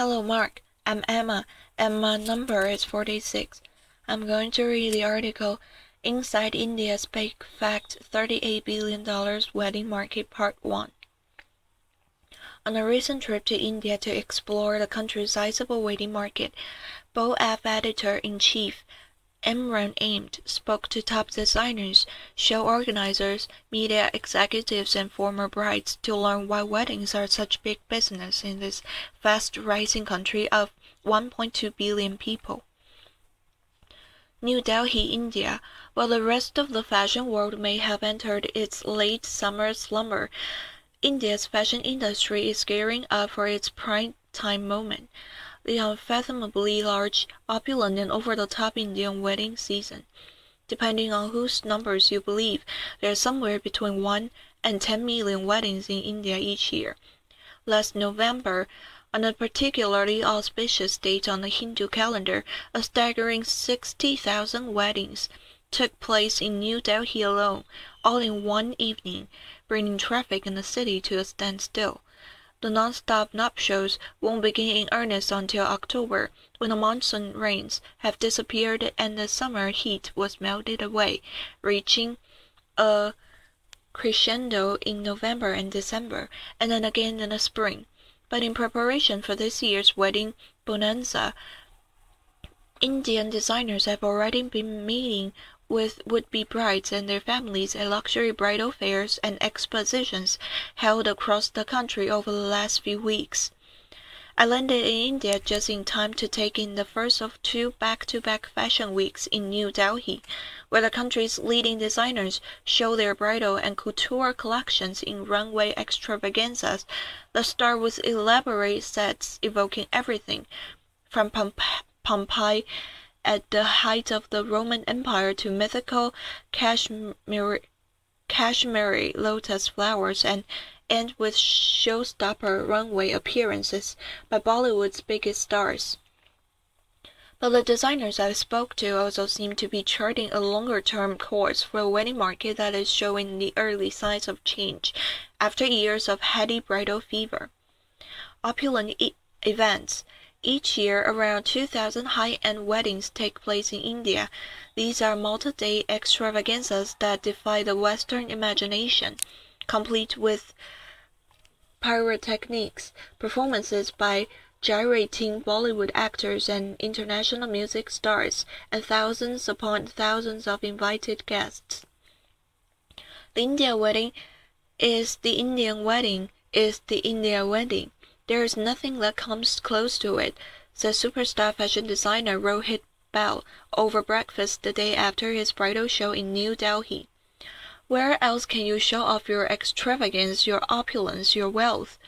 Hello, Mark. I'm Emma, and my number is 46. I'm going to read the article Inside India's Big Fact $38 billion Wedding Market Part 1. On a recent trip to India to explore the country's sizable wedding market, BOAF editor-in-chief Imran Ahmed spoke to top designers, show organizers, media executives, and former brides to learn why weddings are such big business in this fast-rising country of 1.2 billion people. New Delhi, India. While the rest of the fashion world may have entered its late summer slumber, India's fashion industry is gearing up for its prime time moment. The unfathomably large, opulent, and over-the-top Indian wedding season. Depending on whose numbers you believe, there are somewhere between 1 and 10 million weddings in India each year. Last November, on a particularly auspicious date on the Hindu calendar, a staggering 60,000 weddings took place in New Delhi alone, all in one evening, bringing traffic in the city to a standstill. The non-stop nuptials won't begin in earnest until October, when the monsoon rains have disappeared and the summer heat was melted away, reaching a crescendo in November and December, and then again in the spring. But in preparation for this year's wedding bonanza, Indian designers have already been meeting with would-be brides and their families at luxury bridal fairs and expositions held across the country over the last few weeks. I landed in India just in time to take in the first of two back-to-back fashion weeks in New Delhi, where the country's leading designers show their bridal and couture collections in runway extravaganzas that start with elaborate sets evoking everything from Pompeii at the height of the Roman Empire to mythical cashmere lotus flowers and end with showstopper runway appearances by Bollywood's biggest stars. But the designers I spoke to also seem to be charting a longer-term course for a wedding market that is showing the early signs of change after years of heady bridal fever. Opulent events. Each year, around 2,000 high-end weddings take place in India. These are multi-day extravaganzas that defy the Western imagination, complete with pyrotechnics, performances by gyrating Bollywood actors and international music stars, and thousands upon thousands of invited guests. The India wedding is the Indian wedding is the India wedding. There is nothing that comes close to it, said superstar fashion designer Rohit Bell over breakfast the day after his bridal show in New Delhi. Where else can you show off your extravagance, your opulence, your wealth?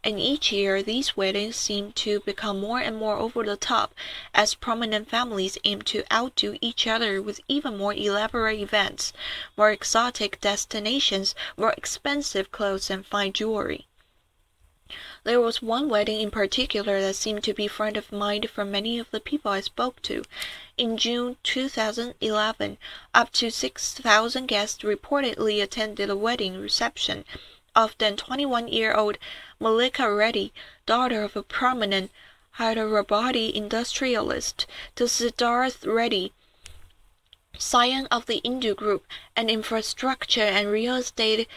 And each year these weddings seem to become more and more over the top as prominent families aim to outdo each other with even more elaborate events, more exotic destinations, more expensive clothes and fine jewelry. There was one wedding in particular that seemed to be front of mind for many of the people I spoke to. In June 2011, up to 6,000 guests reportedly attended a wedding reception of then 21-year-old Malika Reddy, daughter of a prominent Hyderabadi industrialist, to Siddharth Reddy, scion of the Indu Group, an infrastructure and real estate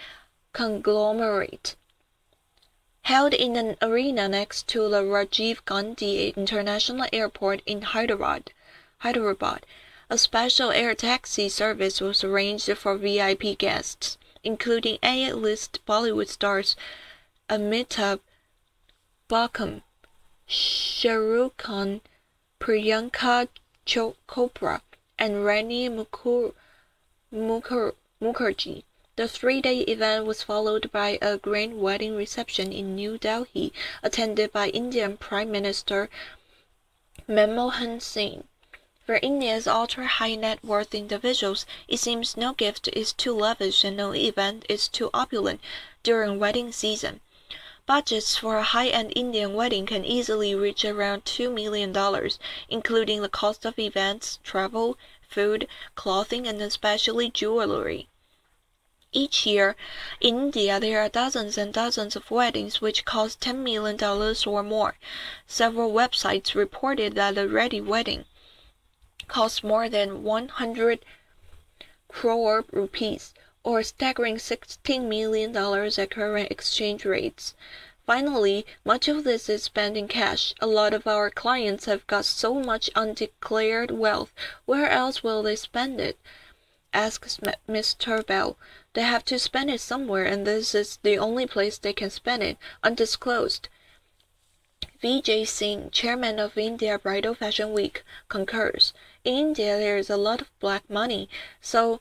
conglomerate. Held in an arena next to the Rajiv Gandhi International Airport in Hyderabad, a special air taxi service was arranged for VIP guests, including A-list Bollywood stars Amitabh Bachchan, Shah Rukh Khan, Priyanka Chopra, and Rani Mukherjee. The three-day event was followed by a grand wedding reception in New Delhi, attended by Indian Prime Minister Manmohan Singh. For India's ultra-high net worth individuals, it seems no gift is too lavish and no event is too opulent during wedding season. Budgets for a high-end Indian wedding can easily reach around $2 million, including the cost of events, travel, food, clothing, and especially jewelry. Each year, in India, there are dozens and dozens of weddings which cost $10 million or more. Several websites reported that a ready wedding costs more than 100 crore rupees, or a staggering $16 million at current exchange rates. Finally, much of this is spent in cash. A lot of our clients have got so much undeclared wealth. Where else will they spend it? Asks Mr. Bell. They have to spend it somewhere, and this is the only place they can spend it, undisclosed. Vijay Singh, chairman of India Bridal Fashion Week, concurs. In India, there is a lot of black money, so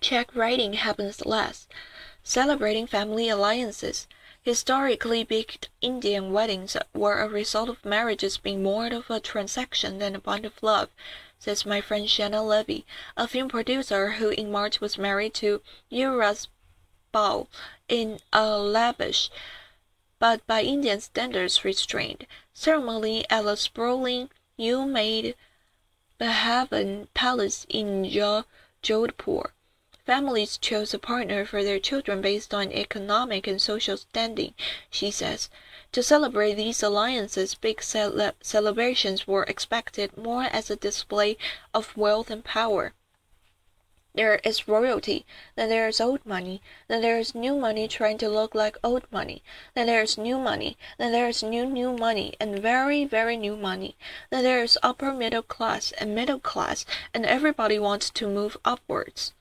check writing happens less. Celebrating family alliances. Historically, big Indian weddings were a result of marriages being more of a transaction than a bond of love, says my friend Shanna Levy, a film producer who in March was married to Yuvraj Bal in a lavish, but by Indian standards restrained, ceremony at a sprawling new-made Bhavan palace in Jodhpur. Families chose a partner for their children based on economic and social standing, she says. To celebrate these alliances, big celebrations were expected more as a display of wealth and power. There is royalty, then there is old money, then there is new money trying to look like old money, then there is new money, then there is new money, and very, very new money. Then there is upper middle class, and everybody wants to move upwards.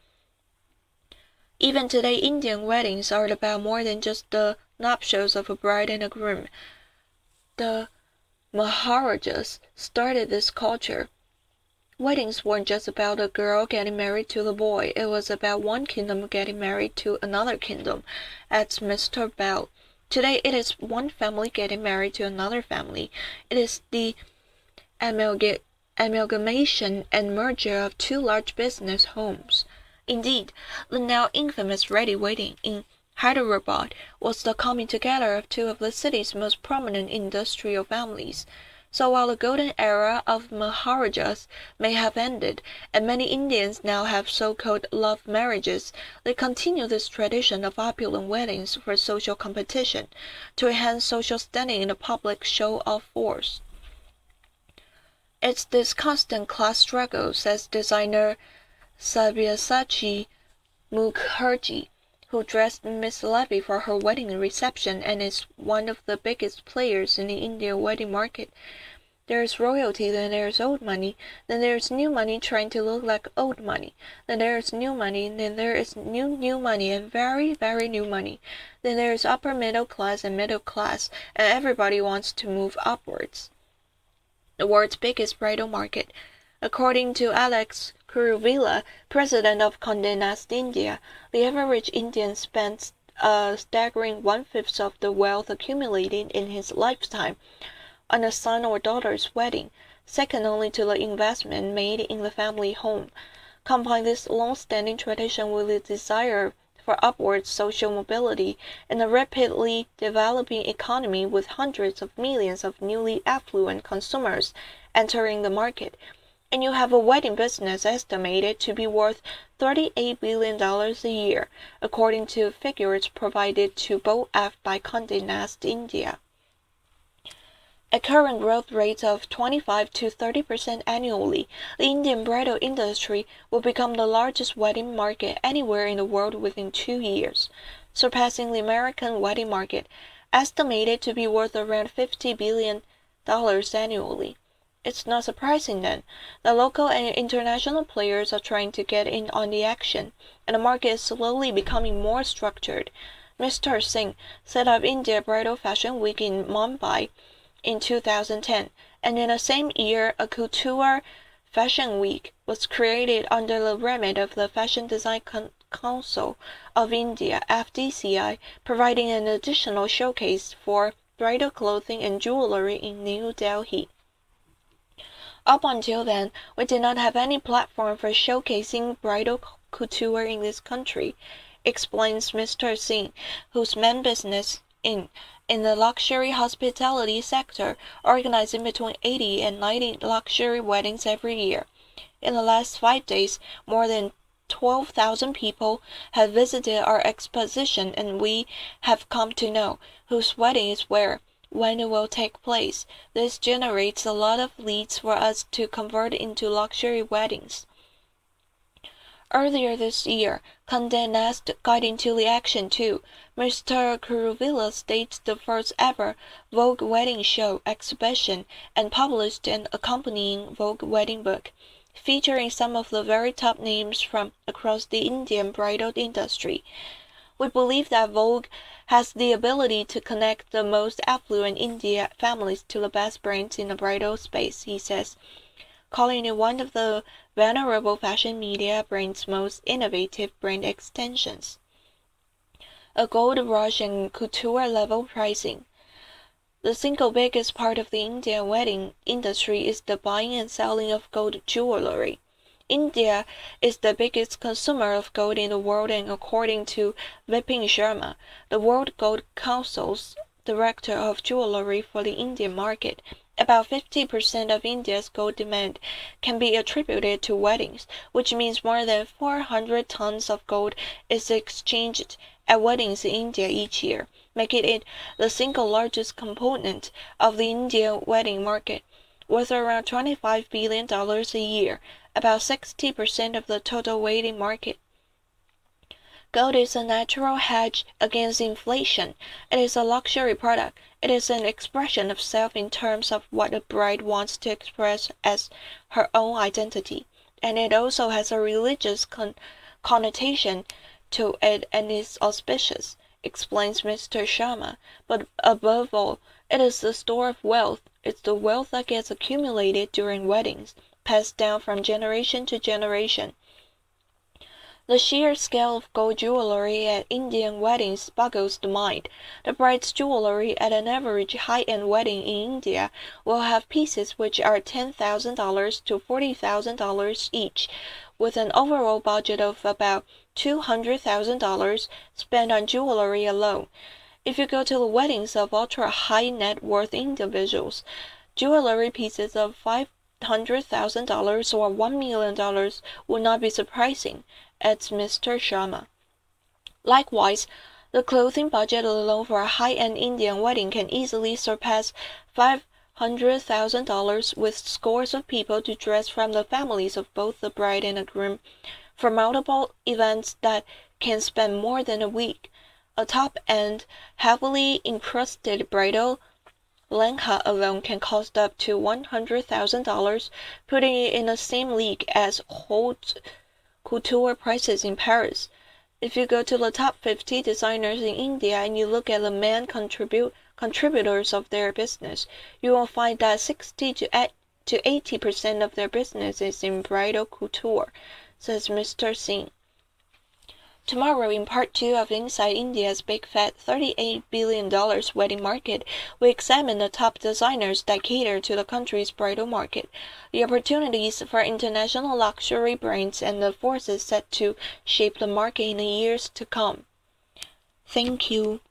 Even today, Indian weddings are about more than just the nuptials of a bride and a groom. The Maharajas started this culture. Weddings weren't just about a girl getting married to the boy. It was about one kingdom getting married to another kingdom, adds Mr. Bell. Today, it is one family getting married to another family. It is the amalgamation and merger of two large business homes. Indeed, the now infamous ready wedding in Hyderabad was the coming together of two of the city's most prominent industrial families. So while the golden era of Maharajas may have ended, and many Indians now have so-called love marriages, they continue this tradition of opulent weddings for social competition, to enhance social standing in a public show of force. It's this constant class struggle, says designer Sabyasachi Mukherjee, who dressed Miss Levy for her wedding reception and is one of the biggest players in the Indian wedding market. There is royalty, then there is old money, then there is new money trying to look like old money, then there is new money, then there is new money and very, very new money, then there is upper middle class, and everybody wants to move upwards. The world's biggest bridal market. According to Alex Kuruvilla, president of Condé Nast India, the average Indian spends a staggering one-fifth of the wealth accumulated in his lifetime on a son or daughter's wedding, second only to the investment made in the family home. Combine this long-standing tradition with the desire for upward social mobility and a rapidly developing economy with hundreds of millions of newly affluent consumers entering the market, and you have a wedding business estimated to be worth $38 billion a year, according to figures provided to BOF by Condé Nast India. At current growth rates of 25 to 30% annually, the Indian bridal industry will become the largest wedding market anywhere in the world within 2 years, surpassing the American wedding market, estimated to be worth around $50 billion annually. It's not surprising then that local and international players are trying to get in on the action, and the market is slowly becoming more structured. Mr. Singh set up India Bridal Fashion Week in Mumbai in 2010, and in the same year a couture fashion week was created under the remit of the Fashion Design Council of India (FDCI), providing an additional showcase for bridal clothing and jewelry in New Delhi. Up until then, we did not have any platform for showcasing bridal couture in this country, explains Mr. Singh, whose main business in the luxury hospitality sector, organizing between 80 and 90 luxury weddings every year. In the last 5 days, more than 12,000 people have visited our exposition, and we have come to know whose wedding is where, when it will take place. This generates a lot of leads for us to convert into luxury weddings. Earlier this year, Condé Nast got into the action too. Mr. Kuruvilla staged the first ever Vogue wedding show exhibition and published an accompanying Vogue wedding book, featuring some of the very top names from across the Indian bridal industry. We believe that Vogue has the ability to connect the most affluent Indian families to the best brands in the bridal space, he says, calling it one of the venerable fashion media brand's most innovative brand extensions. A gold rush and couture level pricing. The single biggest part of the Indian wedding industry is the buying and selling of gold jewelry. India is the biggest consumer of gold in the world, and according to Vipin Sharma, the World Gold Council's director of jewelry for the Indian market, about 50% of India's gold demand can be attributed to weddings, which means more than 400 tons of gold is exchanged at weddings in India each year, making it the single largest component of the Indian wedding market, worth around $25 billion a year, about 60% of the total wedding market. Gold is a natural hedge against inflation. It is a luxury product. It is an expression of self in terms of what a bride wants to express as her own identity, and it also has a religious connotation to it and is auspicious, explains Mr. Sharma. But above all, it is the store of wealth. It's the wealth that gets accumulated during weddings, passed down from generation to generation. The sheer scale of gold jewelry at Indian weddings boggles the mind. The bride's jewelry at an average high-end wedding in India will have pieces which are $10,000 to $40,000 each, with an overall budget of about $200,000 spent on jewelry alone. If you go to the weddings of ultra-high net worth individuals, jewelry pieces of $500,000 or $1 million would not be surprising, adds Mr. Sharma. Likewise, the clothing budget alone for a high-end Indian wedding can easily surpass $500,000, with scores of people to dress from the families of both the bride and the groom for multiple events that can span more than a week. A top-end, heavily encrusted bridal lehenga alone can cost up to $100,000, putting it in the same league as haute couture prices in Paris. If you go to the top 50 designers in India and you look at the main contributors of their business, you will find that 60 to 80% of their business is in bridal couture, says Mr. Singh. Tomorrow, in part 2 of Inside India's Big Fat $38 billion wedding market, we examine the top designers that cater to the country's bridal market, the opportunities for international luxury brands, and the forces set to shape the market in the years to come. Thank you.